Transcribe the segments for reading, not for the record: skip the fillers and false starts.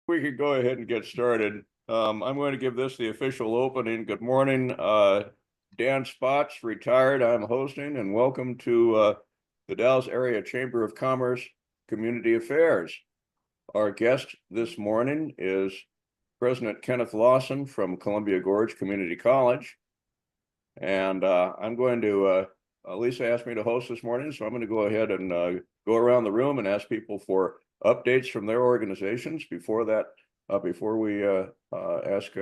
We could go ahead and get started. I'm going to give this the official opening. Good morning. Dan Spots, retired. I'm hosting, and welcome to the Dallas Area Chamber of Commerce Community Affairs. Our guest this morning is President Kenneth Lawson from Columbia Gorge Community College. And I'm going to, Lisa asked me to host this morning, so I'm going to go ahead and go around the room and ask people for updates from their organizations. Before we ask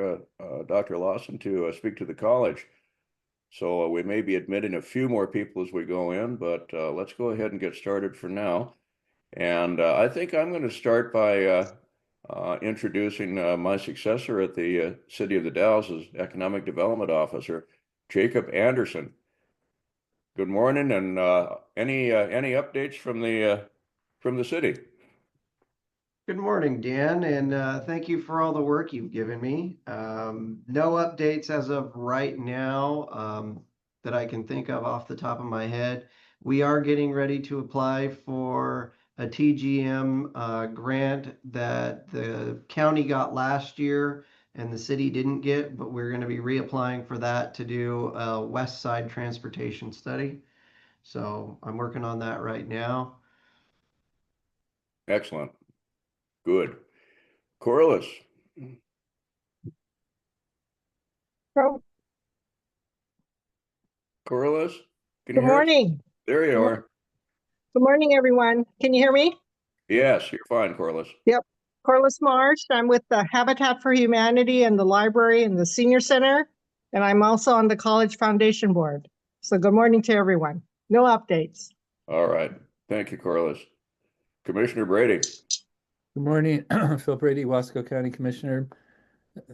Dr. Lawson to speak to the college. So we may be admitting a few more people as we go in, but let's go ahead and get started for now. And I think I'm going to start by introducing my successor at the City of the Dalles as Economic Development Officer, Jacob Anderson. Good morning, and any updates from the city? Good morning, Dan, and thank you for all the work you've given me. No updates as of right now that I can think of off the top of my head. We are getting ready to apply for a TGM grant that the county got last year and the city didn't get, but we're going to be reapplying for that to do a west side transportation study. So I'm working on that right now. Excellent. Good. Corliss. Corliss, can you Good hear us? morning. There you are. Good morning, everyone. Can you hear me? Yes, you're fine, Corliss. Yep. Corliss Marsh. I'm with the Habitat for Humanity and the library and the senior center. And I'm also on the College Foundation Board. So good morning to everyone. No updates. All right. Thank you, Corliss. Commissioner Brady. Good morning, Phil Brady, Wasco County Commissioner.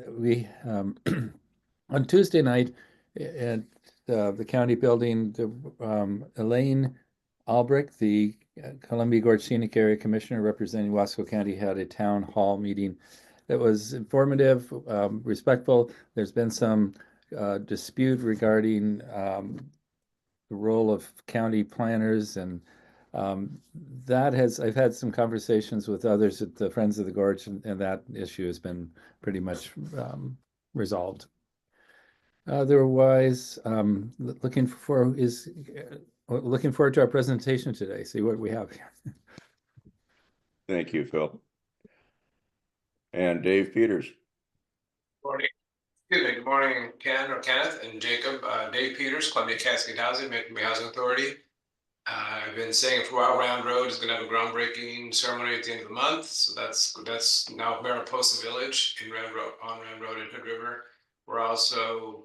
We on Tuesday night at the county building, Elaine Albrecht, the Columbia Gorge Scenic Area Commissioner representing Wasco County, had a town hall meeting that was informative, respectful. There's been some dispute regarding the role of county planners, and I've had some conversations with others at the Friends of the Gorge, and that issue has been pretty much resolved. Otherwise, looking forward to our presentation today. See what we have here. Thank you, Phil. And Dave Peters. Morning. Good morning, Kenneth and Jacob. Dave Peters, Columbia Cascade Housing, Macomb Housing Authority. I've been saying for a while, Round Road is going to have a groundbreaking ceremony at the end of the month. So that's now Mariposa Village on Round Road in Hood River. We're also,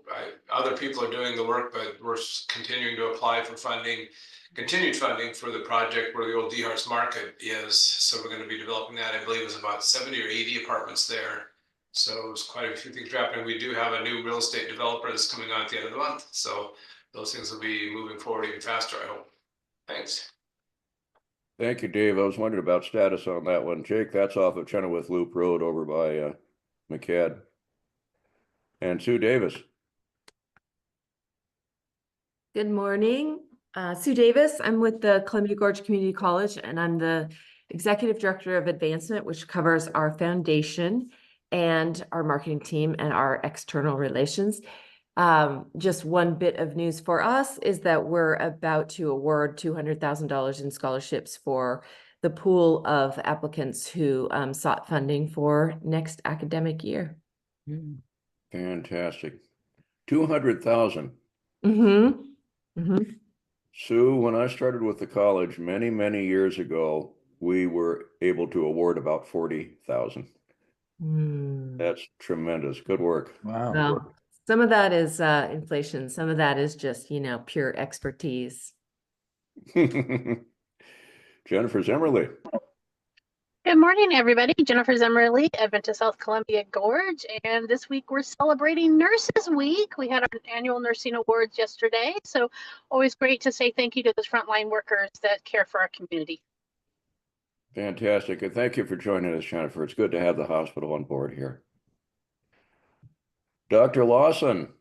other people are doing the work, but we're continuing to apply for continued funding for the project where the old DeHart's Market is. So we're going to be developing that. I believe it was about 70 or 80 apartments there. So there's quite a few things happening. We do have a new real estate developer that's coming on at the end of the month. So those things will be moving forward even faster, I hope. Thanks. Thank you, Dave. I was wondering about status on that one. Jake, that's off of Chenoweth Loop Road over by McCad. And Sue Davis. Good morning. Sue Davis. I'm with the Columbia Gorge Community College, and I'm the Executive Director of Advancement, which covers our foundation and our marketing team and our external relations. Just one bit of news for us is that we're about to award $200,000 in scholarships for the pool of applicants who sought funding for next academic year. Fantastic. 200,000. Sue, when I started with the college many, many years ago, we were able to award about 40,000. That's tremendous. Good work. Wow. Well, some of that is inflation. Some of that is just, pure expertise. Jennifer Zimmerly. Good morning, everybody. Jennifer Zimmerly, Adventist South Columbia Gorge, and this week we're celebrating Nurses Week. We had our annual nursing awards yesterday, so always great to say thank you to those frontline workers that care for our community. Fantastic, and thank you for joining us, Jennifer. It's good to have the hospital on board here. Dr. Lawson,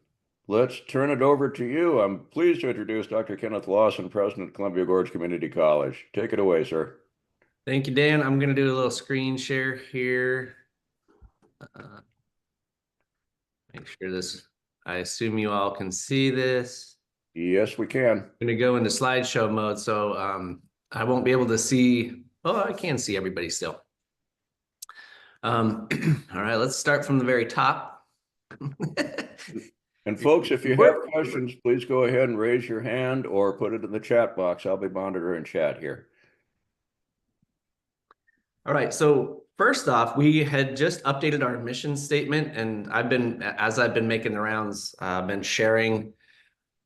let's turn it over to you. I'm pleased to introduce Dr. Kenneth Lawson, President of Columbia Gorge Community College. Take it away, sir. Thank you, Dan. I'm going to do a little screen share here. Make sure this, I assume you all can see this. Yes, we can. I'm gonna go into slideshow mode, so I won't be able to see, oh, I can see everybody still. All right, let's start from the very top. And folks, if you have questions, please go ahead and raise your hand or put it in the chat box. I'll be monitoring chat here. All right, so first off, we had just updated our mission statement, and as I've been making the rounds, been sharing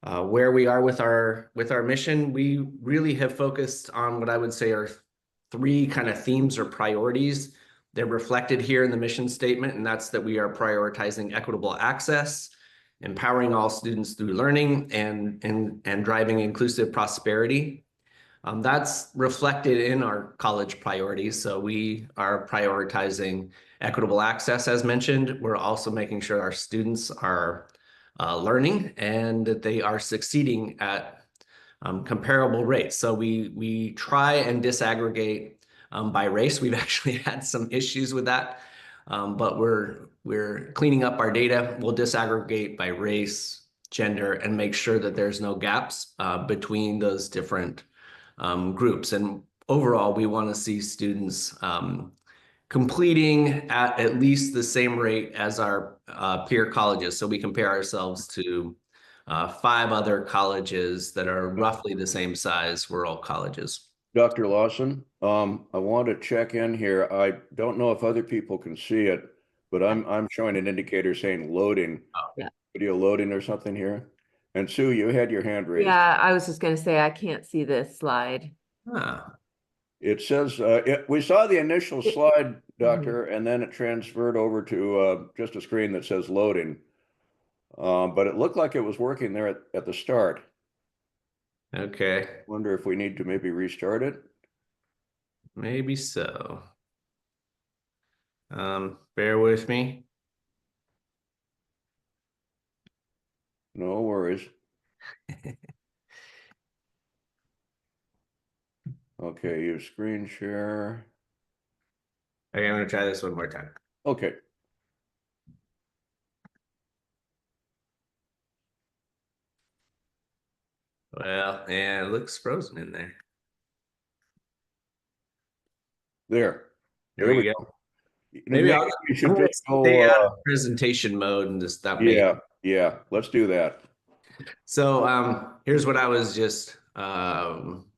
where we are with our mission. We really have focused on what I would say are 3 kind of themes or priorities. They're reflected here in the mission statement, and that's that we are prioritizing equitable access, empowering all students through learning, and driving inclusive prosperity. That's reflected in our college priorities. So we are prioritizing equitable access, as mentioned. We're also making sure our students are learning and that they are succeeding at comparable rates. So we try and disaggregate by race. We've actually had some issues with that, but we're cleaning up our data. We'll disaggregate by race, gender, and make sure that there's no gaps between those different groups. And overall, we want to see students completing at least the same rate as our peer colleges. So we compare ourselves to 5 other colleges that are roughly the same size rural colleges. Dr. Lawson, I want to check in here. I don't know if other people can see it, but I'm showing an indicator saying loading. Oh, yeah. Video loading or something here. And Sue, you had your hand raised. Yeah, I was just gonna say, I can't see this slide. Ah. It says, we saw the initial slide, Doctor, and then it transferred over to just a screen that says loading. But it looked like it was working there at the start. Okay. Wonder if we need to maybe restart it. Maybe so. Bear with me. No worries. Okay, use screen share. Okay, I'm gonna try this one more time. Okay. Well, yeah, it looks frozen in there. There. There we go. Maybe you should just stay out go. of presentation mode and just stop. Yeah, let's do that. So here's what I was just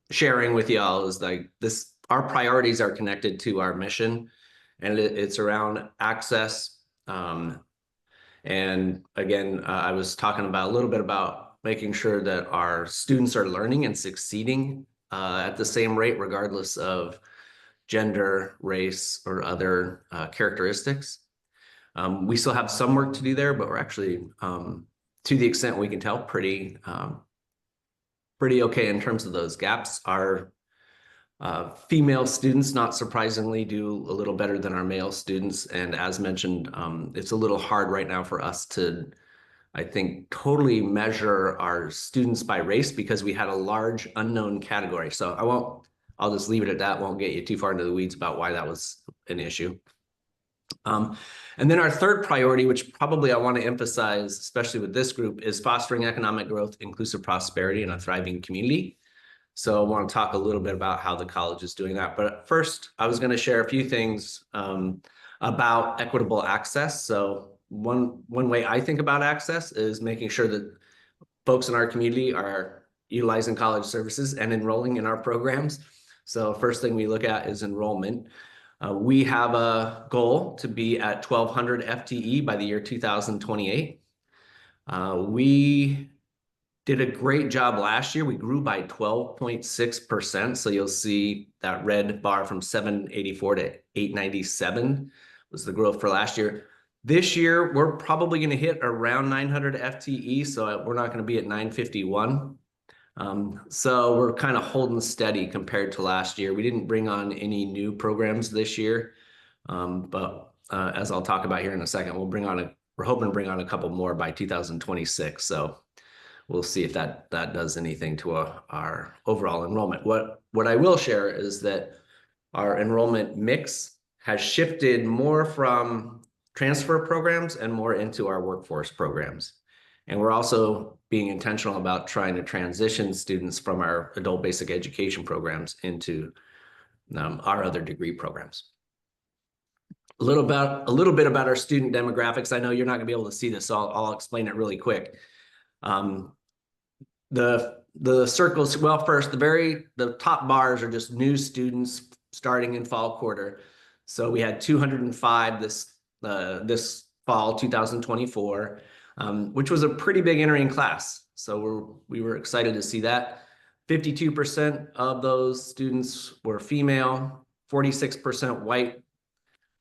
sharing with y'all is like this, our priorities are connected to our mission, and it's around access. And again, I was talking about a little bit about making sure that our students are learning and succeeding at the same rate, regardless of gender, race, or other characteristics. We still have some work to do there, but we're actually, to the extent we can tell, pretty okay in terms of those gaps. Our female students, not surprisingly, do a little better than our male students. And as mentioned, it's a little hard right now for us to, I think, totally measure our students by race because we had a large unknown category. So I'll just leave it at that. Won't get you too far into the weeds about why that was an issue. And then our third priority, which probably I want to emphasize, especially with this group, is fostering economic growth, inclusive prosperity, and a thriving community. So I want to talk a little bit about how the college is doing that. But first, I was going to share a few things about equitable access. So one way I think about access is making sure that folks in our community are utilizing college services and enrolling in our programs. So first thing we look at is enrollment. We have a goal to be at 1,200 FTE by the year 2028. We did a great job last year. We grew by 12.6%. So you'll see that red bar from 784 to 897 was the growth for last year. This year, we're probably going to hit around 900 FTE. So we're not going to be at 951. So we're kind of holding steady compared to last year. We didn't bring on any new programs this year, but as I'll talk about here in a second, we're hoping to bring on a couple more by 2026. So we'll see if that does anything to our overall enrollment. What I will share is that our enrollment mix has shifted more from transfer programs and more into our workforce programs. And we're also being intentional about trying to transition students from our adult basic education programs into our other degree programs. A little bit about our student demographics. I know you're not going to be able to see this, so I'll explain it really quick. The circles, well, first, the top bars are just new students starting in fall quarter. So we had 205 this fall, 2024, which was a pretty big entering class. So we were excited to see that. 52% of those students were female, 46% white,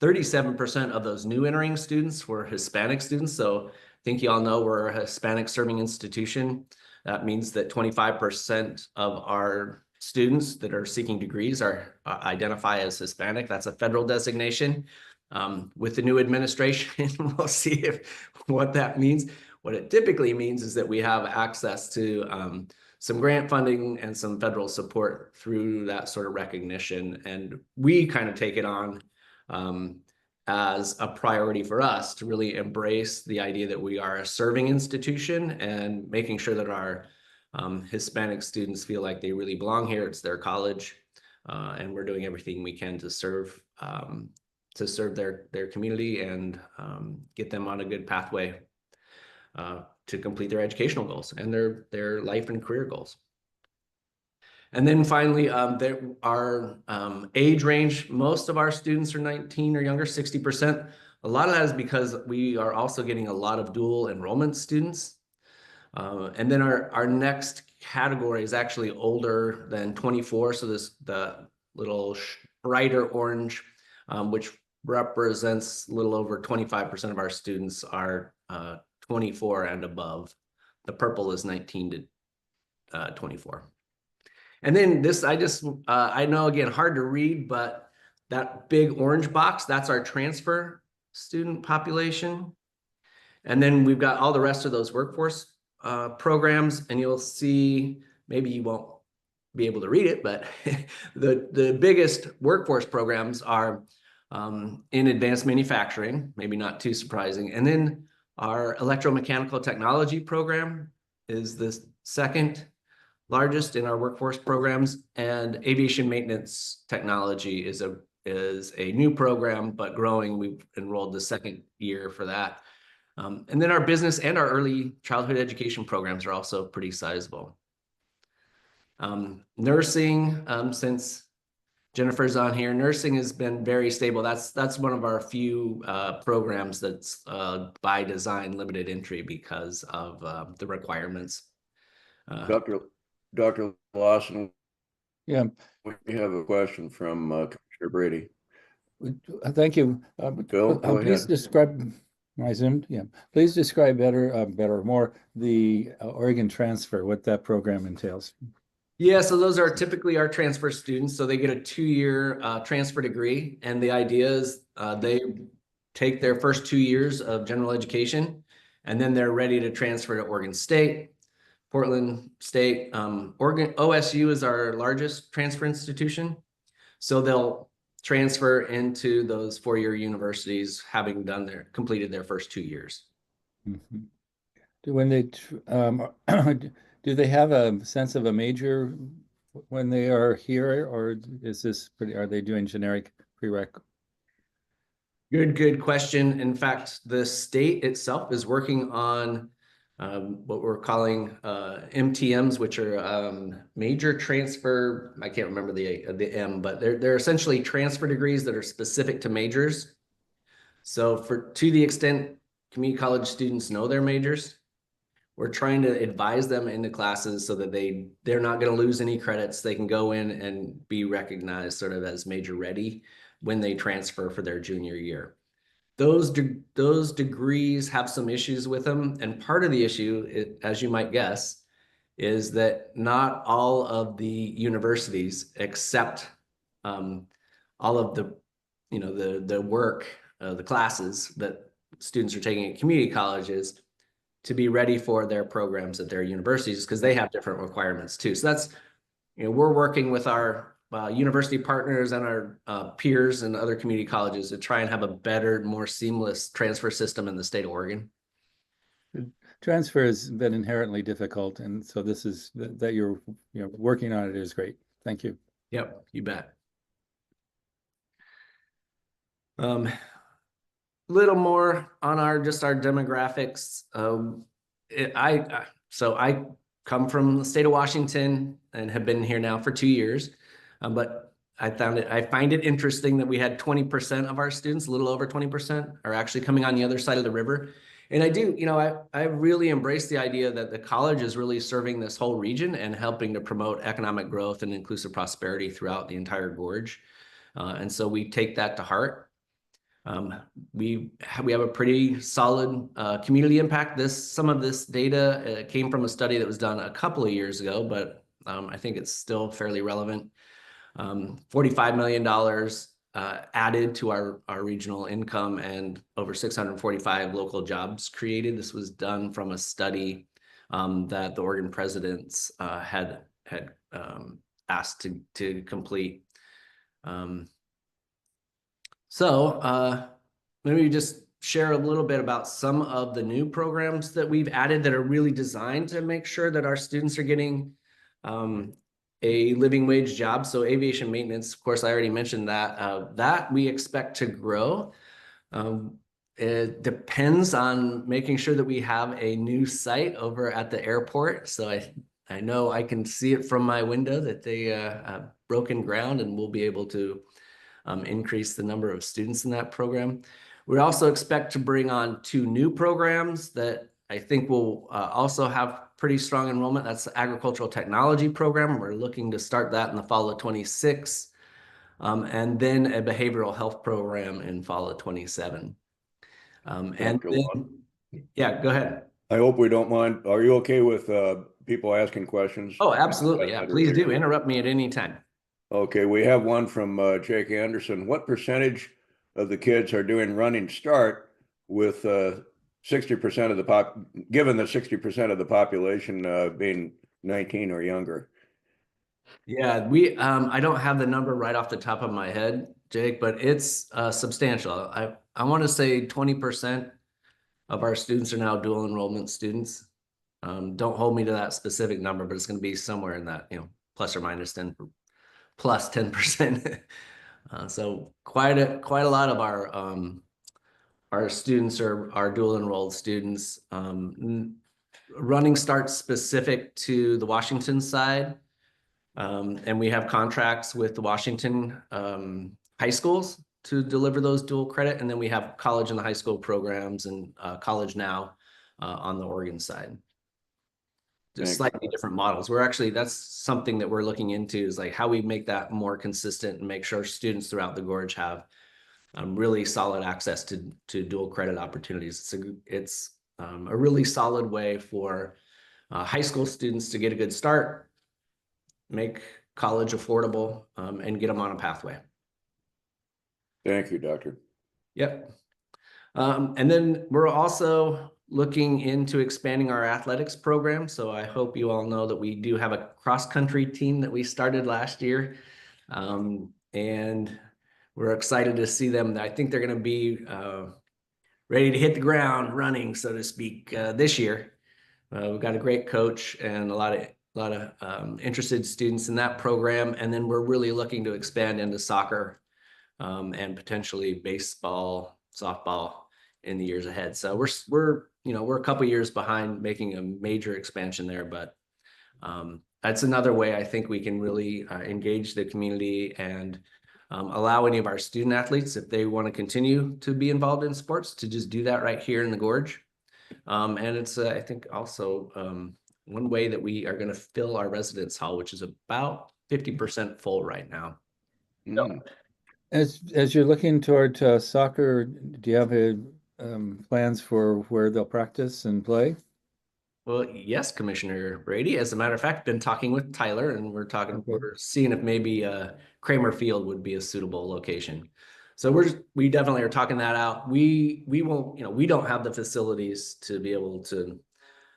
37% of those new entering students were Hispanic students. So I think you all know we're a Hispanic serving institution. That means that 25% of our students that are seeking degrees identify as Hispanic. That's a federal designation. With the new administration, we'll see what that means. What it typically means is that we have access to some grant funding and some federal support through that sort of recognition. And we kind of take it on as a priority for us to really embrace the idea that we are a serving institution and making sure that our Hispanic students feel like they really belong here. It's their college, and we're doing everything we can to serve their community and get them on a good pathway to complete their educational goals and their life and career goals. And then finally, our age range, most of our students are 19 or younger, 60%. A lot of that is because we are also getting a lot of dual enrollment students. And then our next category is actually older than 24. So the little brighter orange, which represents a little over 25% of our students are 24 and above. The purple is 19 to 24. And then this, I know, again, hard to read, but that big orange box, that's our transfer student population. And then we've got all the rest of those workforce programs, and you'll see, maybe you won't be able to read it, but the biggest workforce programs are in advanced manufacturing, maybe not too surprising. And then our electromechanical technology program is the second largest in our workforce programs, and aviation maintenance technology is a new program, but growing. We've enrolled the second year for that. And then our business and our early childhood education programs are also pretty sizable. Nursing, since Jennifer's on here, nursing has been very stable. That's one of our few programs that's by design limited entry because of the requirements. Dr. Lawson, Yeah, we have a question from Commissioner Brady. thank you. Bill, go Please ahead. describe, I zoomed, yeah. Please describe more the Oregon transfer, what that program entails. Yeah, so those are typically our transfer students. So they get a 2-year transfer degree. And the idea is they take their first 2 years of general education, and then they're ready to transfer to Oregon State, Portland State. Oregon OSU is our largest transfer institution. So they'll transfer into those 4-year universities, having completed their first 2 years. Mm-hmm. When they do they have a sense of a major when they are here, or is this are they doing generic prereq? Good question. In fact, the state itself is working on what we're calling MTMs, which are major transfer. I can't remember the M, but they're essentially transfer degrees that are specific to majors. So to the extent community college students know their majors, we're trying to advise them into classes so that they're not going to lose any credits. They can go in and be recognized sort of as major ready when they transfer for their junior year. Those degrees have some issues with them. And part of the issue, as you might guess, is that not all of the universities accept all of the work, the classes that students are taking at community colleges to be ready for their programs at their universities, because they have different requirements too. So that's, we're working with our university partners and our peers and other community colleges to try and have a better, more seamless transfer system in the state of Oregon. Transfer has been inherently difficult, and so this is that you're working on it is great. Thank you. Yep, you bet. Little more on our demographics. So I come from the state of Washington and have been here now for 2 years, but I find it interesting that we had 20% of our students, a little over 20%, are actually coming on the other side of the river. And I really embrace the idea that the college is really serving this whole region and helping to promote economic growth and inclusive prosperity throughout the entire Gorge. And so we take that to heart. We have a pretty solid community impact. Some of this data came from a study that was done a couple of years ago, but I think it's still fairly relevant. $45 million added to our regional income and over 645 local jobs created. This was done from a study that the Oregon presidents had asked to complete. So maybe just share a little bit about some of the new programs that we've added that are really designed to make sure that our students are getting a living wage job. So aviation maintenance, of course, I already mentioned that. That we expect to grow. It depends on making sure that we have a new site over at the airport. So I know I can see it from my window that they have broken ground, and we'll be able to increase the number of students in that program. We also expect to bring on 2 new programs that I think will also have pretty strong enrollment. That's the agricultural technology program. We're looking to start that in the fall of 26, and then a behavioral health program in fall of 27. Yeah, go ahead. I hope we don't mind. Are you okay with people asking questions? Oh, absolutely. Yeah, please do interrupt me at any time. Okay, we have one from Jake Anderson. What percentage of the kids are doing running start with 60% of the given the 60% of the population being 19 or younger? Yeah, I don't have the number right off the top of my head, Jake, but it's substantial. I want to say 20% of our students are now dual enrollment students. Don't hold me to that specific number, but it's going to be somewhere in that, plus or minus 10, plus 10%. So quite a lot of our students are dual enrolled students. Running starts specific to the Washington side. And we have contracts with the Washington high schools to deliver those dual credit. And then we have college and the high school programs and college now on the Oregon side. Just slightly different models. That's something that we're looking into, is like how we make that more consistent and make sure students throughout the Gorge have really solid access to dual credit opportunities. It's a really solid way for high school students to get a good start, make college affordable, and get them on a pathway. Thank you, Doctor. Yep. And then we're also looking into expanding our athletics program. So I hope you all know that we do have a cross-country team that we started last year. And we're excited to see them. I think they're going to be ready to hit the ground running, so to speak, this year. We've got a great coach and a lot of interested students in that program. And then we're really looking to expand into soccer and potentially baseball, softball in the years ahead. So we're a couple years behind making a major expansion there, but that's another way I think we can really engage the community and allow any of our student athletes, if they want to continue to be involved in sports, to just do that right here in the Gorge. And it's I think also one way that we are going to fill our residence hall, which is about 50% full right now. Mm. As you're looking toward soccer, do you have plans for where they'll practice and play? Well, yes, Commissioner Brady. As a matter of fact, been talking with Tyler, and we're seeing if maybe Kramer Field would be a suitable location. So we definitely are talking that out. We won't, we don't have the facilities to be able to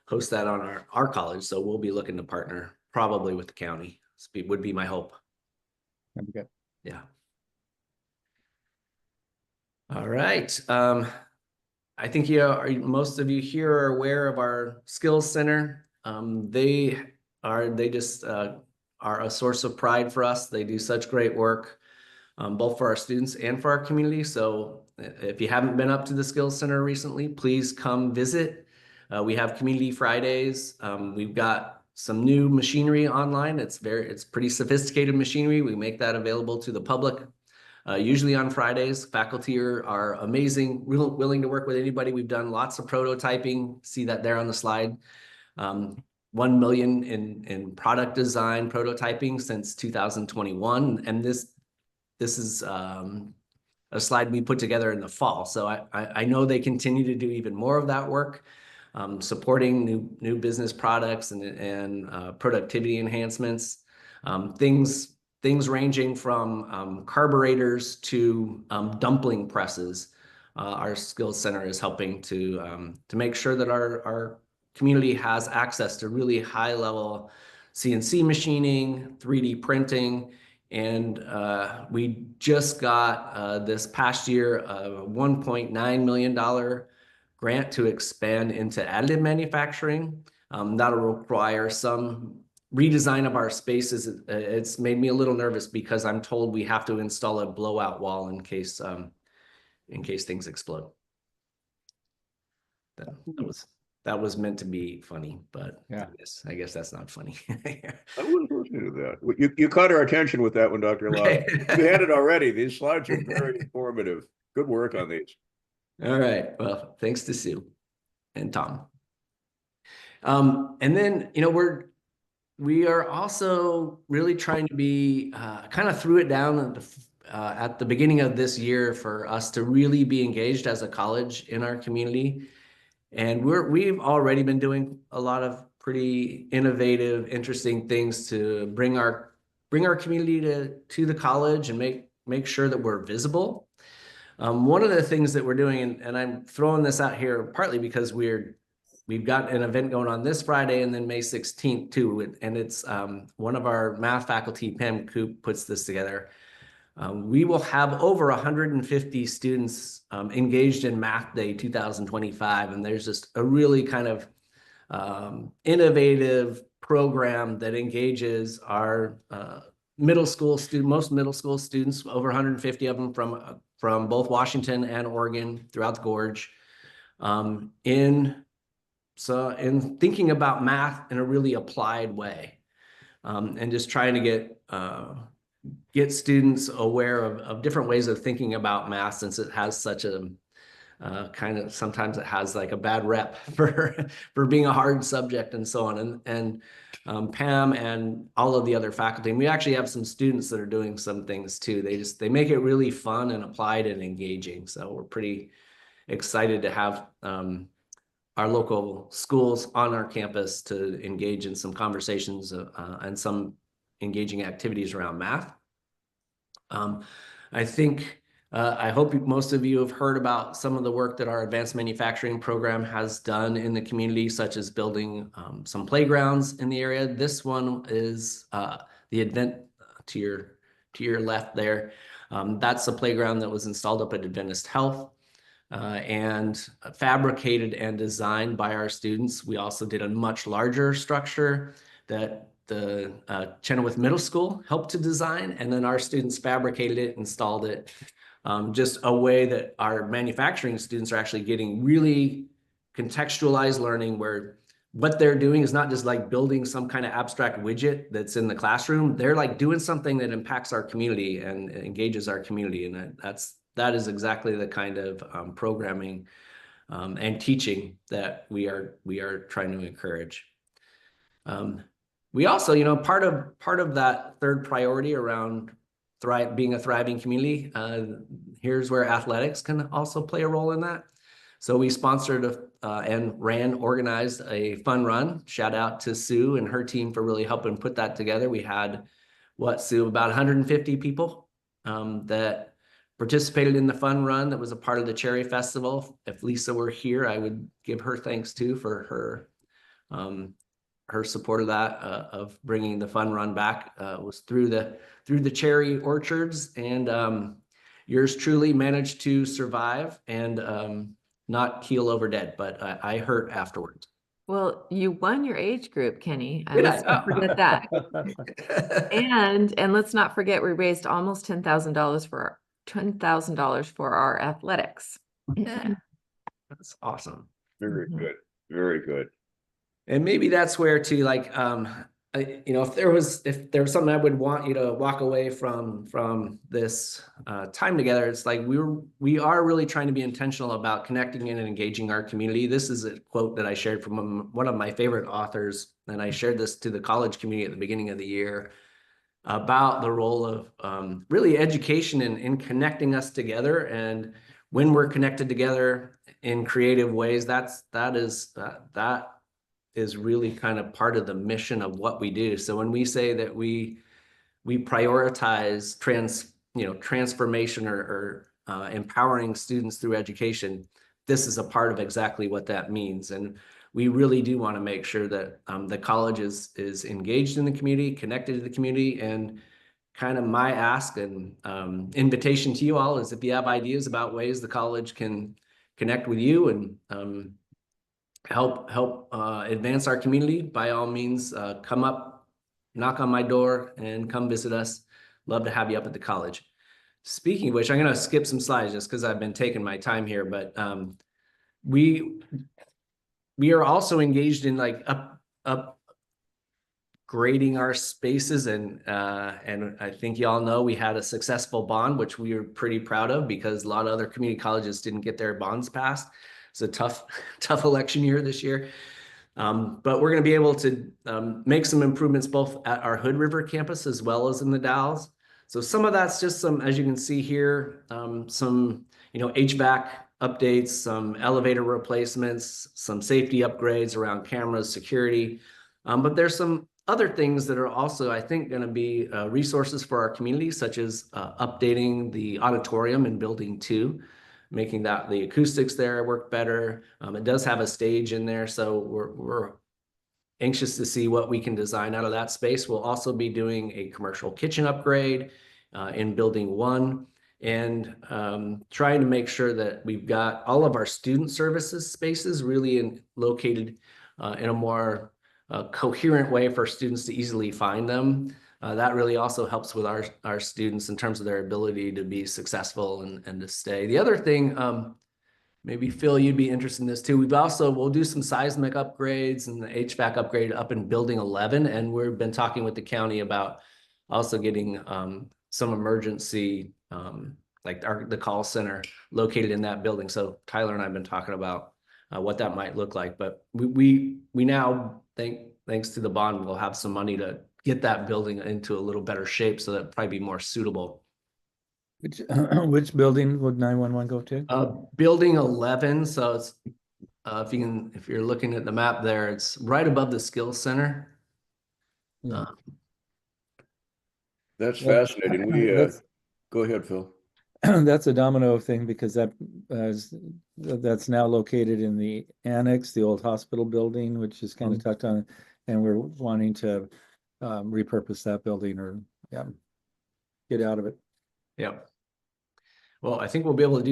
host that on our college. So we'll be looking to partner probably with the county. Would be my hope. That'd be good. Yeah. All right. I think most of you here are aware of our Skills Center. They just are a source of pride for us. They do such great work, both for our students and for our community. So if you haven't been up to the Skills Center recently, please come visit. We have Community Fridays. We've got some new machinery online. It's pretty sophisticated machinery. We make that available to the public. Usually on Fridays. Faculty are amazing, willing to work with anybody. We've done lots of prototyping. See that there on the slide. 1 million in product design prototyping since 2021. And this is a slide we put together in the fall. So I know they continue to do even more of that work, supporting new business products and productivity enhancements, things ranging from carburetors to dumpling presses. Our Skills Center is helping to make sure that our community has access to really high level CNC machining, 3D printing, and we just got this past year a $1.9 million grant to expand into additive manufacturing. That'll require some redesign of our spaces. It's made me a little nervous because I'm told we have to install a blowout wall in case things explode. That was meant to be funny, but yeah, I guess that's not funny. I wasn't listening to that. You caught our attention with that one, Dr. Lawson. You had it already. These slides are very informative. Good work on these. All right. Well, thanks to Sue and Tom. And then, we are also really trying to be kind of threw it down at the beginning of this year for us to really be engaged as a college in our community. And we've already been doing a lot of pretty innovative, interesting things to bring our community to the college and make sure that we're visible. One of the things that we're doing, and I'm throwing this out here partly because we've got an event going on this Friday and then May 16th too. And it's one of our math faculty, Pam Coop, puts this together. We will have over 150 students engaged in Math Day 2025. And there's just a really kind of innovative program that engages our most middle school students, over 150 of them from both Washington and Oregon throughout the Gorge, in thinking about math in a really applied way, and just trying to get students aware of different ways of thinking about math, since it has such a sometimes it has like a bad rep for being a hard subject and so on. And Pam and all of the other faculty, and we actually have some students that are doing some things too. They make it really fun and applied and engaging. So we're pretty excited to have our local schools on our campus to engage in some conversations and some engaging activities around math. I hope most of you have heard about some of the work that our advanced manufacturing program has done in the community, such as building some playgrounds in the area. This one is the event to your left there. That's a playground that was installed up at Adventist Health and fabricated and designed by our students. We also did a much larger structure that the Chenoweth Middle School helped to design, and then our students fabricated it, installed it. Just a way that our manufacturing students are actually getting really contextualized learning, where what they're doing is not just like building some kind of abstract widget that's in the classroom. They're like doing something that impacts our community and engages our community. And that is exactly the kind of programming and teaching that we are trying to encourage. We also, part of that third priority around being a thriving community, here's where athletics can also play a role in that. So we sponsored and organized a fun run. Shout out to Sue and her team for really helping put that together. We had, Sue, about 150 people that participated in the fun run that was a part of the Cherry Festival. If Lisa were here, I would give her thanks too for her her support of that, of bringing the fun run back, was through the cherry orchards, and yours truly managed to survive and not keel over dead, but I hurt afterwards. Well, you won your age group, Kenny. Did Let's not forget that. I? And let's not forget, we raised almost $10,000 for our athletics. Yeah, that's awesome. Very Mhm. good, very good. And maybe that's where to like, if there was something I would want you to walk away from this time together, it's like we are really trying to be intentional about connecting in and engaging our community. This is a quote that I shared from one of my favorite authors, and I shared this to the college community at the beginning of the year about the role of really education in connecting us together. And when we're connected together in creative ways, that is really kind of part of the mission of what we do. So when we say that we prioritize transformation or empowering students through education, this is a part of exactly what that means. And we really do want to make sure that the college is engaged in the community, connected to the community. And kind of my ask and invitation to you all is, if you have ideas about ways the college can connect with you and help advance our community, by all means, come up, knock on my door, and come visit us. Love to have you up at the college. Speaking of which, I'm going to skip some slides just because I've been taking my time here, but we are also engaged in like upgrading our spaces, and I think y'all know we had a successful bond, which we were pretty proud of because a lot of other community colleges didn't get their bonds passed. It's a tough election year this year. But we're going to be able to make some improvements both at our Hood River campus as well as in the Dalles. So some of that's just some, as you can see here, some HVAC updates, some elevator replacements, some safety upgrades around cameras, security. But there's some other things that are also, I think, going to be resources for our community, such as updating the auditorium in Building 2. Making that the acoustics there work better. It does have a stage in there, so we're anxious to see what we can design out of that space. We'll also be doing a commercial kitchen upgrade in Building 1, and trying to make sure that we've got all of our student services spaces really located in a more coherent way for students to easily find them. That really also helps with our students in terms of their ability to be successful and to stay. The other thing, maybe Phil, you'd be interested in this too. We'll do some seismic upgrades and the HVAC upgrade up in Building 11. And we've been talking with the county about also getting some emergency, like the call center located in that building. So Tyler and I have been talking about what that might look like. But we now thanks to the bond, we'll have some money to get that building into a little better shape, so that'd probably be more suitable. Which building would 911 go to? Building 11. So it's if you're looking at the map there, it's right above the skills center. Yeah. That's Well, fascinating. Go ahead, Phil. That's a domino thing because that's now located in the annex, the old hospital building, which is kind of tucked on, and we're wanting to repurpose that building or get out of it. Yeah. Well, I think we'll be able to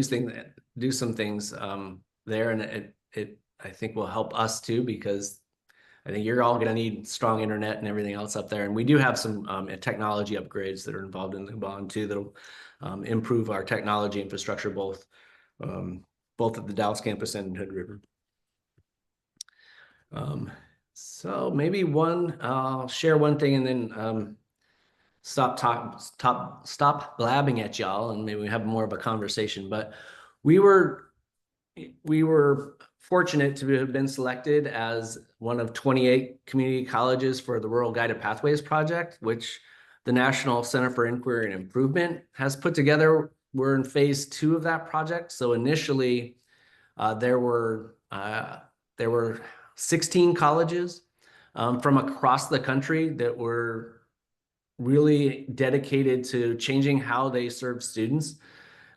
do some things there, and it I think will help us too, because I think you're all going to need strong internet and everything else up there. And we do have some technology upgrades that are involved in the bond too, that'll improve our technology infrastructure, both at the Dalles campus and Hood River. So maybe I'll share one thing and then stop blabbing at y'all, and maybe we have more of a conversation. But we were fortunate to have been selected as one of 28 community colleges for the Rural Guided Pathways Project, which the National Center for Inquiry and Improvement has put together. We're in phase 2 of that project. So initially, there were 16 colleges from across the country that were really dedicated to changing how they serve students.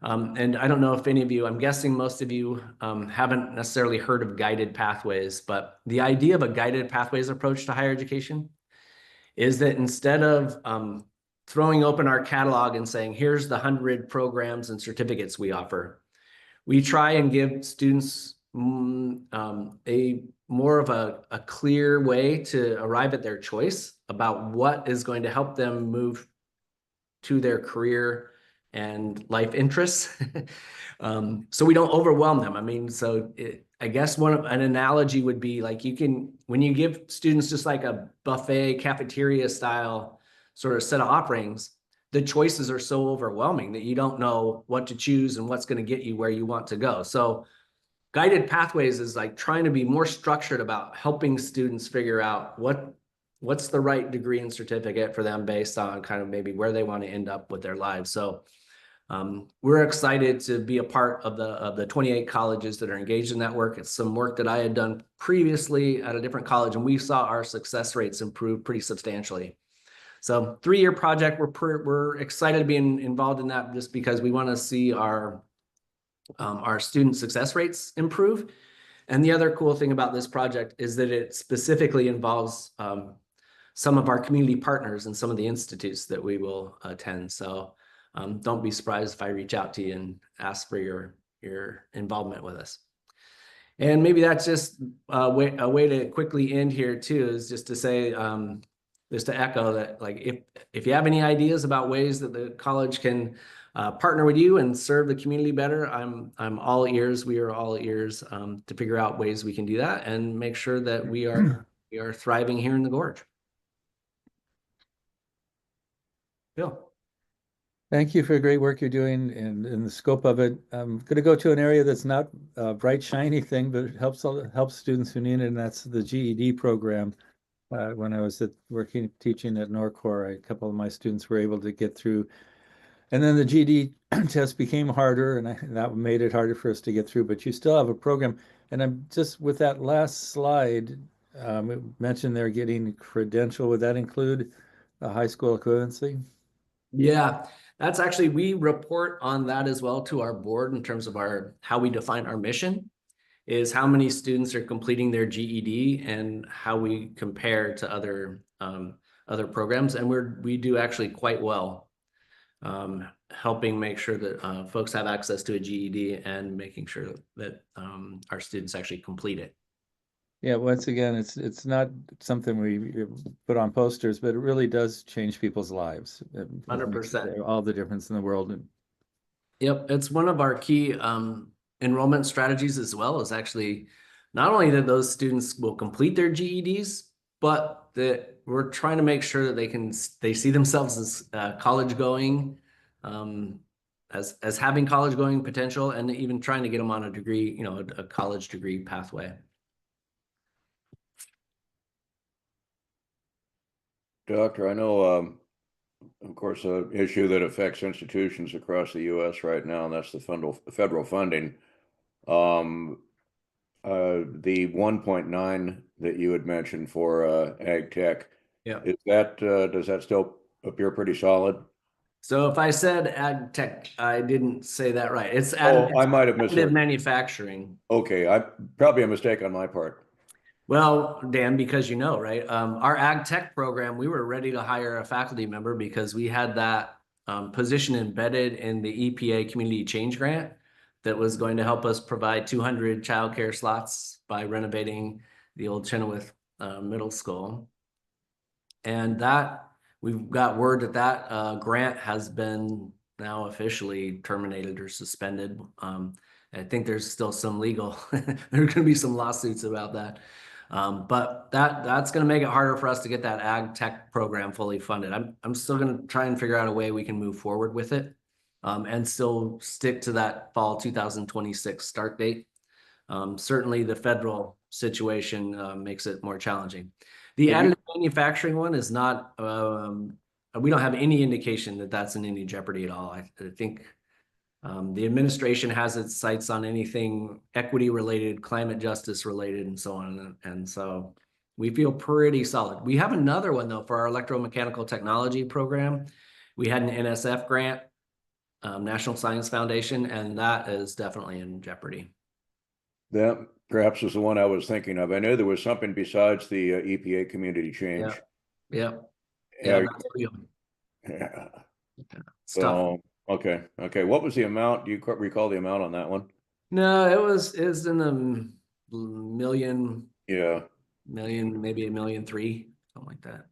And I don't know if any of you, I'm guessing most of you haven't necessarily heard of guided pathways, but the idea of a guided pathways approach to higher education is that instead of throwing open our catalog and saying, here's the 100 programs and certificates we offer, we try and give students a more of a clear way to arrive at their choice about what is going to help them move to their career and life interests. So we don't overwhelm them. I mean, I guess an analogy would be like when you give students just like a buffet cafeteria style sort of set of offerings, the choices are so overwhelming that you don't know what to choose and what's going to get you where you want to go. So guided pathways is like trying to be more structured about helping students figure out what's the right degree and certificate for them based on kind of maybe where they want to end up with their lives. So we're excited to be a part of the 28 colleges that are engaged in that work. It's some work that I had done previously at a different college, and we saw our success rates improve pretty substantially. So 3-year project, we're excited to be involved in that just because we want to see our student success rates improve. And the other cool thing about this project is that it specifically involves some of our community partners and some of the institutes that we will attend. So don't be surprised if I reach out to you and ask for your involvement with us. And maybe that's just a way to quickly end here too, is just to say, just to echo that, like, if you have any ideas about ways that the college can partner with you and serve the community better, I'm all ears. We are all ears to figure out ways we can do that and make sure that we are thriving here in the Gorge. Bill. Thank you for the great work you're doing and in the scope of it. I'm going to go to an area that's not a bright, shiny thing, but it helps students who need it, and that's the GED program. When I was teaching at Norcor, a couple of my students were able to get through. And then the GED test became harder, and that made it harder for us to get through. But you still have a program. And I'm just, with that last slide, it mentioned they're getting credential. Would that include a high school equivalency? Yeah, that's actually, we report on that as well to our board in terms of how we define our mission, is how many students are completing their GED and how we compare to other programs. And we do actually quite well, helping make sure that folks have access to a GED and making sure that our students actually complete it. Yeah, once again, it's not something we put on posters, but it really does change people's lives. 100%. All the difference in the world. Yep, it's one of our key enrollment strategies as well, is actually not only that those students will complete their GEDs, but that we're trying to make sure that they see themselves as college going, as having college going potential, and even trying to get them on a degree, a college degree pathway. Doctor, I know, of course, an issue that affects institutions across the U.S. right now, and that's the federal funding. The 1.9 that you had mentioned for ag tech, yeah, does that still appear pretty solid? So if I said ag tech, I didn't say that right. It's I might have misheard. Manufacturing. Okay, probably a mistake on my part. Well, Dan, because right, our ag tech program, we were ready to hire a faculty member because we had that position embedded in the EPA Community Change Grant that was going to help us provide 200 childcare slots by renovating the old Chenoweth Middle School. And we've got word that grant has been now officially terminated or suspended. I think there's still some legal, there are going to be some lawsuits about that. But that's going to make it harder for us to get that ag tech program fully funded. I'm still going to try and figure out a way we can move forward with it and still stick to that fall 2026 start date. Certainly the federal situation makes it more challenging. The additive manufacturing one is not, we don't have any indication that that's in any jeopardy at all. I think the administration has its sights on anything equity related, climate justice related, and so on. And so we feel pretty solid. We have another one though for our electromechanical technology program. We had an NSF grant National Science Foundation, and that is definitely in jeopardy. That perhaps is the one I was thinking of. I know there was something besides the EPA community change. Yeah, Yeah. that's real. Yeah. It's tough. So, okay. What was the amount? Do you recall the amount on that one? No, it was in the million, Yeah. maybe 1.3 million, something like that.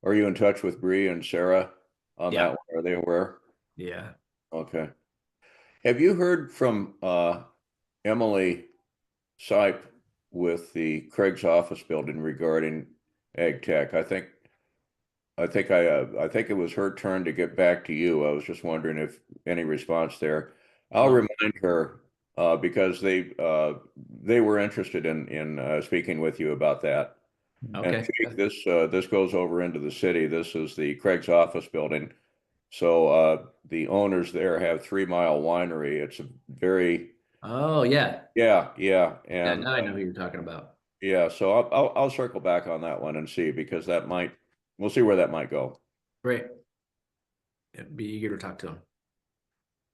Are you in touch with Bree and Sarah on Yeah. that one? Are they aware? Yeah. Okay. Have you heard from Emily Sipe with the Craig's office building regarding ag tech? I think it was her turn to get back to you. I was just wondering if any response there. I'll remind her because they were interested in speaking with you about that. Okay. And Jake, this goes over into the city. This is the Craig's office building. So the owners there have 3 Mile Winery. It's a very Oh yeah. yeah. And And now I know who you're talking about. yeah, so I'll circle back on that one and see because we'll see where that might go. Great. Be eager to talk to him.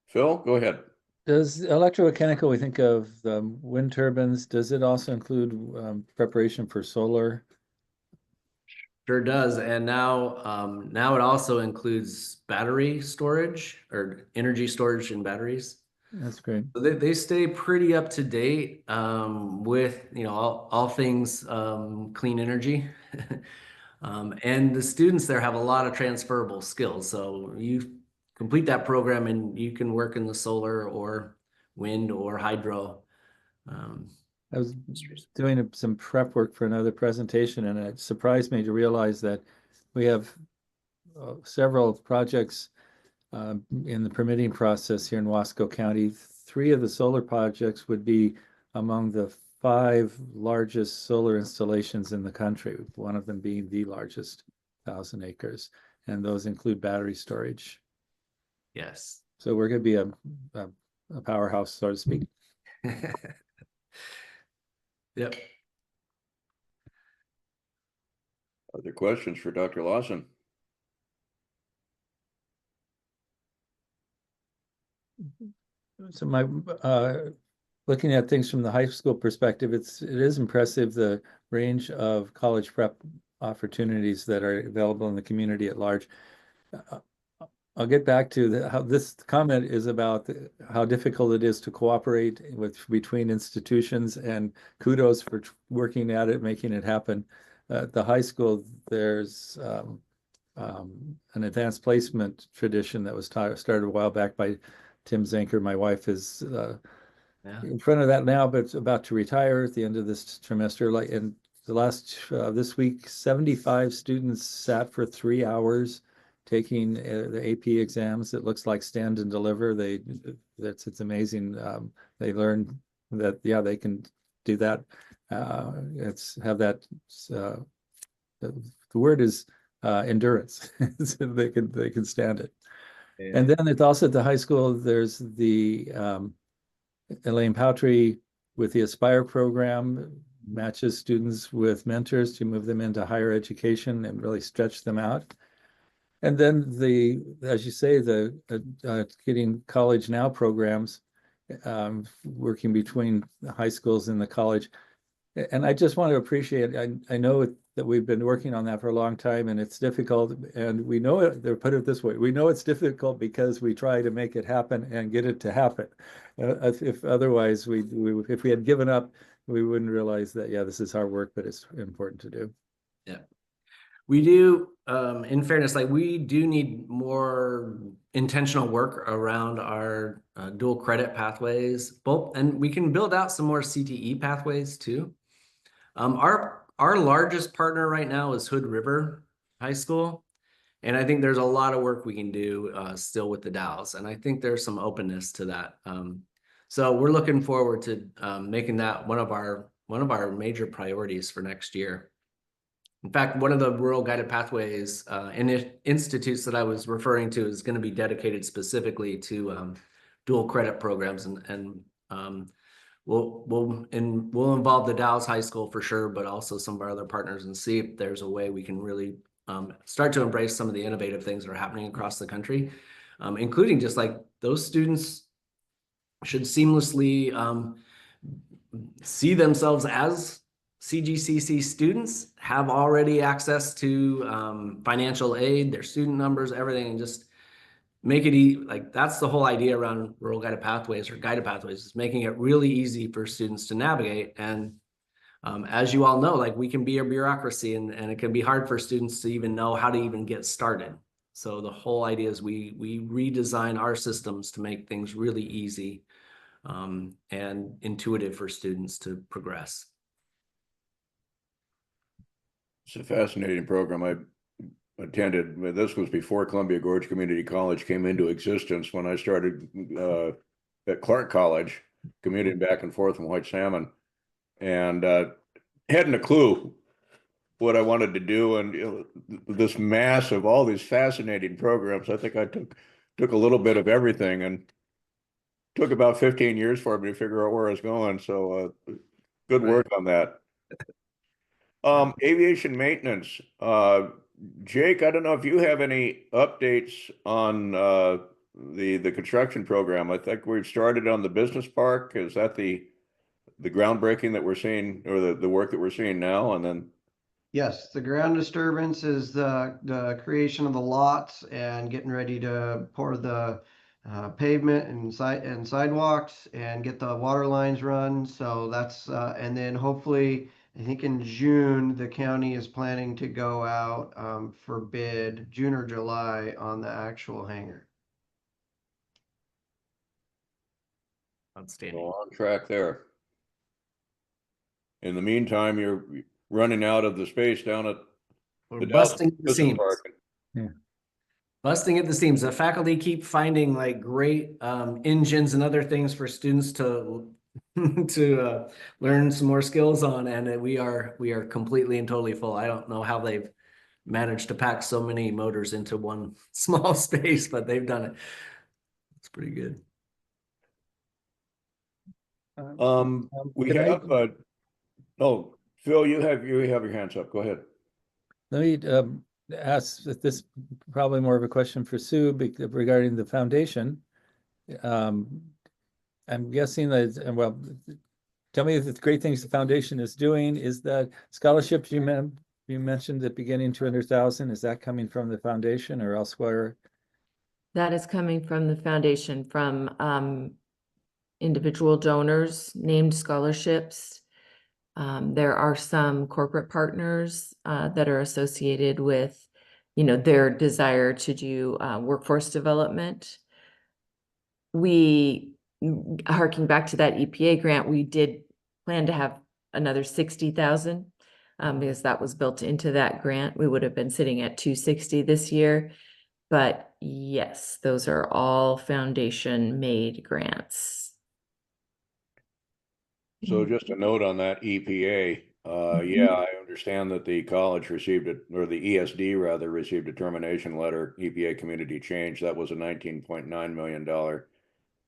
Phil, go ahead. Does electromechanical, we think of wind turbines, does it also include preparation for solar? Sure does. And now it also includes battery storage or energy storage in batteries. That's great. So they stay pretty up to date with all things clean energy. And the students there have a lot of transferable skills. So you complete that program and you can work in the solar or wind or hydro. I was doing some prep work for another presentation, and it surprised me to realize that we have several projects in the permitting process here in Wasco County. 3 of the solar projects would be among the 5 largest solar installations in the country, one of them being the largest, 1,000 acres, and those include battery storage. Yes. So we're going to be a powerhouse, so to speak. Yep. Other questions for Dr. Lawson? So my looking at things from the high school perspective, it is impressive the range of college prep opportunities that are available in the community at large. I'll get back to how this comment is about how difficult it is to cooperate between institutions, and kudos for working at it, making it happen. At the high school, there's an advanced placement tradition that was started a while back by Tim Zanker. My wife is in front of that now, but about to retire at the end of this trimester. Like in the last this week, 75 students sat for 3 hours taking the AP exams. It looks like stand and deliver. It's amazing. They learn that they can do that. Have that. The word is endurance. So they can stand it. Yeah. And then it's also at the high school. There's the Elaine Powtry with the Aspire program matches students with mentors to move them into higher education and really stretch them out. And then as you say, the getting College Now programs, working between the high schools and the college. And I just want to appreciate, I know that we've been working on that for a long time, and it's difficult, and we know it, they'll put it this way, we know it's difficult because we try to make it happen and get it to happen. If otherwise, if we had given up, we wouldn't realize that, this is hard work, but it's important to do. Yeah. We do, in fairness, we do need more intentional work around our dual credit pathways, and we can build out some more CTE pathways too. Our largest partner right now is Hood River High School, and I think there's a lot of work we can do still with the Dows, and I think there's some openness to that. So we're looking forward to making that one of our major priorities for next year. In fact, one of the rural guided pathways institutes that I was referring to is going to be dedicated specifically to dual credit programs, and we'll involve the Dallas High School for sure, but also some of our other partners, and see if there's a way we can really start to embrace some of the innovative things that are happening across the country. including just like those students should seamlessly see themselves as CGCC students, have already access to financial aid, their student numbers, everything, and just make it like that's the whole idea around rural guided pathways or guided pathways, is making it really easy for students to navigate. And as you all know, like we can be a bureaucracy, and it can be hard for students to even know how to even get started. So the whole idea is we redesign our systems to make things really easy and intuitive for students to progress. It's a fascinating program. I attended, this was before Columbia Gorge Community College came into existence, when I started at Clark College, commuting back and forth from White Salmon, and hadn't a clue what I wanted to do. And this mass of all these fascinating programs, I think I took a little bit of everything, and took about 15 years for me to figure out where I was going. So good work on that. Aviation maintenance. Jake, I don't know if you have any updates on the construction program. I think we've started on the business park. Is that the groundbreaking that we're seeing, or the work that we're seeing now? And then Yes, the ground disturbance is the creation of the lots and getting ready to pour the pavement and sidewalks and get the water lines run. So that's and then hopefully, I think in June the county is planning to go out for bid, June or July, on the actual hangar. Outstanding. we're on track there. In the meantime, you're running out of the space down at We're the busting Dallas the seams. Park. Busting at the seams. The faculty keep finding like great engines and other things for students to to learn some more skills on, and we are completely and totally full. I don't know how they've managed to pack so many motors into one small space, but they've done it. It's pretty good. We Could have oh, Phil, you have your hands up. Go ahead. Let me ask this, probably more of a question for Sue regarding the foundation. I'm guessing that, well, tell me the great things the foundation is doing. Is that scholarships you mentioned at the beginning, 200,000, is that coming from the foundation or elsewhere? That is coming from the foundation, from individual donors, named scholarships. There are some corporate partners that are associated with, their desire to do workforce development. We, harking back to that EPA grant, we did plan to have another 60,000 because that was built into that grant. We would have been sitting at 260 this year. But yes, those are all foundation-made grants. So just a note on that EPA. Yeah, I understand that the college received it, or the ESD rather, received a termination letter, EPA community change. That was a $19.9 million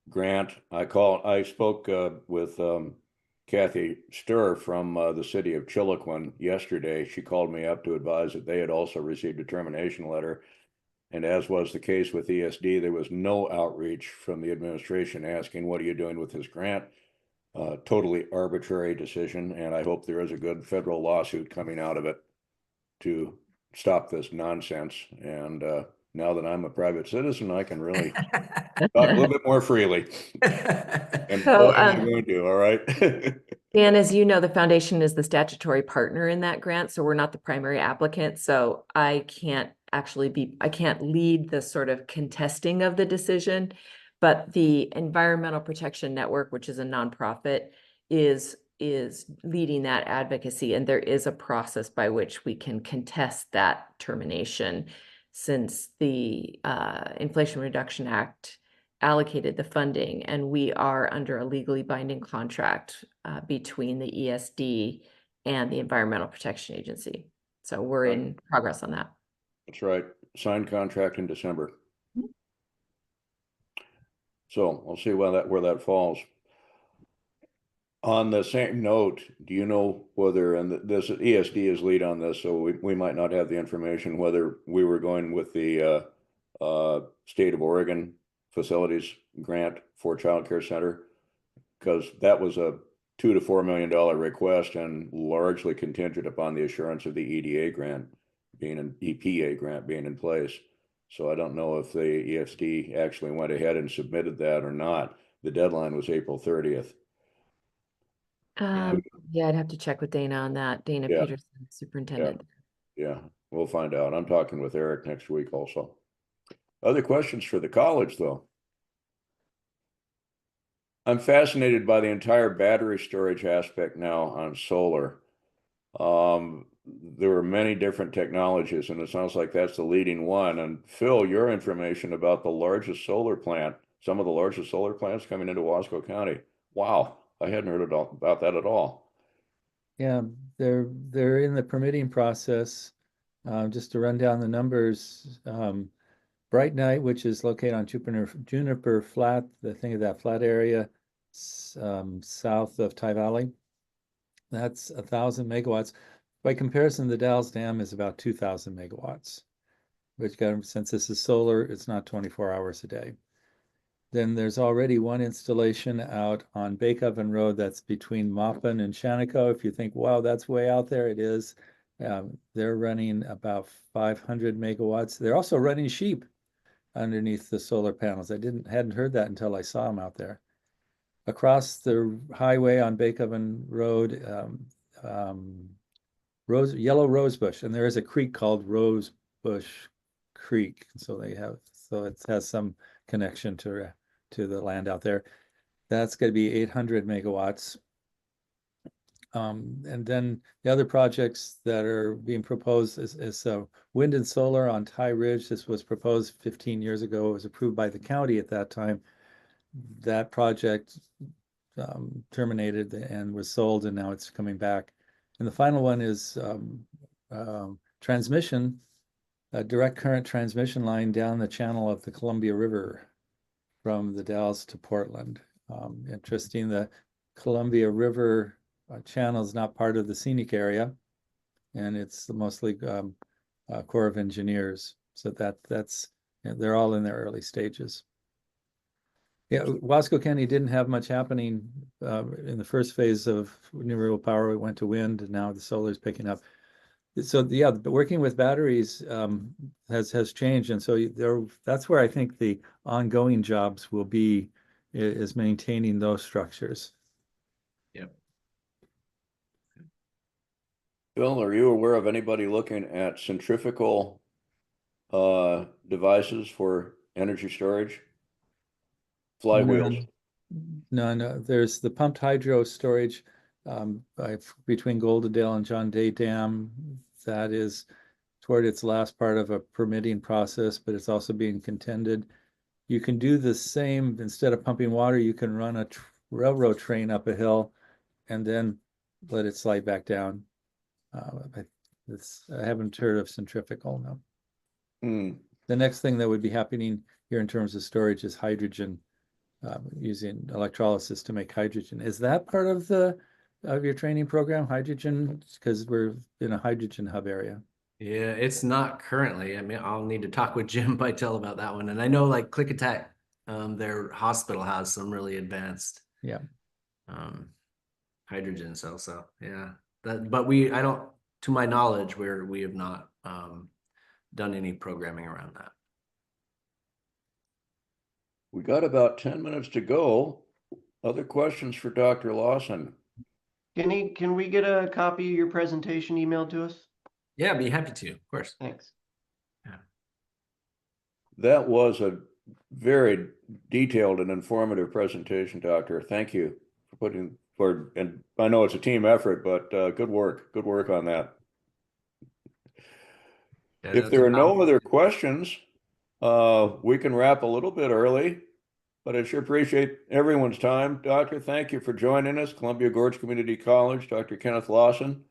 grant. I spoke with Kathy Sturr from the city of Chiloquin yesterday. She called me up to advise that they had also received a termination letter. And as was the case with ESD, there was no outreach from the administration asking, what are you doing with this grant? Totally arbitrary decision, and I hope there is a good federal lawsuit coming out of it to stop this nonsense. And now that I'm a private citizen, I can really talk a little bit more freely. And So, I'm going to, all right? Dan, as you know, the foundation is the statutory partner in that grant, so we're not the primary applicant. So I can't lead the sort of contesting of the decision. But the Environmental Protection Network, which is a nonprofit, is leading that advocacy, and there is a process by which we can contest that termination, since the Inflation Reduction Act allocated the funding, and we are under a legally binding contract between the ESD and the Environmental Protection Agency. So we're in progress on that. That's right. Signed contract in December. So we'll see where that falls. On the same note, do you know whether, and this ESD is lead on this, so we might not have the information, whether we were going with the state of Oregon facilities grant for child care center, because that was a $2 to $4 million request and largely contingent upon the assurance of the EDA grant being an EPA grant being in place. So I don't know if the ESD actually went ahead and submitted that or not. The deadline was April 30th. Yeah, I'd have to check with Dana on that. Dana Yeah. Peterson, superintendent. Yeah, we'll find out. I'm talking with Eric next week also. Other questions for the college, though? I'm fascinated by the entire battery storage aspect now on solar. There are many different technologies, and it sounds like that's the leading one. And Phil, your information about the largest solar plant, some of the largest solar plants coming into Wasco County. Wow, I hadn't heard about that at all. Yeah, they're in the permitting process. Just to run down the numbers, Bright Night, which is located on Juniper Flat, the thing of that flat area, south of Ty Valley, that's 1,000 megawatts. By comparison, the Dalles Dam is about 2,000 megawatts, which, since this is solar, it's not 24 hours a day. Then there's already one installation out on Bake Oven Road that's between Maupin and Shaniko. If you think, wow, that's way out there, it is. They're running about 500 megawatts. They're also running sheep underneath the solar panels. I hadn't heard that until I saw them out there. Across the highway on Bake Oven Road, yellow rosebush, and there is a creek called Rosebush Creek. So it has some connection to the land out there. That's going to be 800 megawatts. And then the other projects that are being proposed is wind and solar on Ty Ridge. This was proposed 15 years ago. It was approved by the county at that time. That project terminated and was sold, and now it's coming back. And the final one is transmission, a direct current transmission line down the channel of the Columbia River from the Dalles to Portland. Interesting, the Columbia River channel is not part of the scenic area, and it's mostly Corps of Engineers. So that's they're all in their early stages. Yeah, Wasco County didn't have much happening in the first phase of renewable power. It went to wind, and now the solar is picking up. So yeah, but working with batteries has changed, and so that's where I think the ongoing jobs will be, is maintaining those structures. Yep. Bill, are you aware of anybody looking at centrifugal devices for energy storage? Flywheels. No. There's the pumped hydro storage between Goldendale and John Day Dam. That is toward its last part of a permitting process, but it's also being contended. You can do the same. Instead of pumping water, you can run a railroad train up a hill and then let it slide back down. I haven't heard of centrifugal, no. The next thing that would be happening here in terms of storage is hydrogen, using electrolysis to make hydrogen. Is that part of your training program, hydrogen? Because we're in a hydrogen hub area. Yeah, it's not currently. I mean, I'll need to talk with Jim Bytel about that one. And I know like Click Attack, their hospital has some really advanced hydrogen cells. So yeah, but I don't, to my knowledge, we have not done any programming around that. We got about 10 minutes to go. Other questions for Dr. Lawson? Can we get a copy of your presentation emailed to us? Yeah, I'd be happy to, of course. Thanks. Yeah. That was a very detailed and informative presentation, Doctor. Thank you for and I know it's a team effort, but good work on that. Yeah, If there are no other questions, we can wrap a little bit early, but I sure appreciate everyone's time. Doctor, thank you for joining us. Columbia Gorge Community College, Dr. Kenneth Lawson.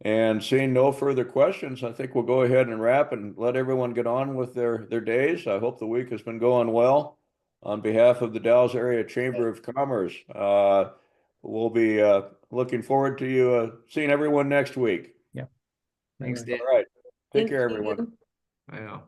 And seeing no further questions, I think we'll go ahead and wrap and let everyone get on with their days. I hope the week has been going well. On behalf of the Dalles Area Chamber of Commerce, we'll be looking forward to you seeing everyone next week. Yeah. Thanks, Dan. All right. Take Thank care, you. everyone. I know.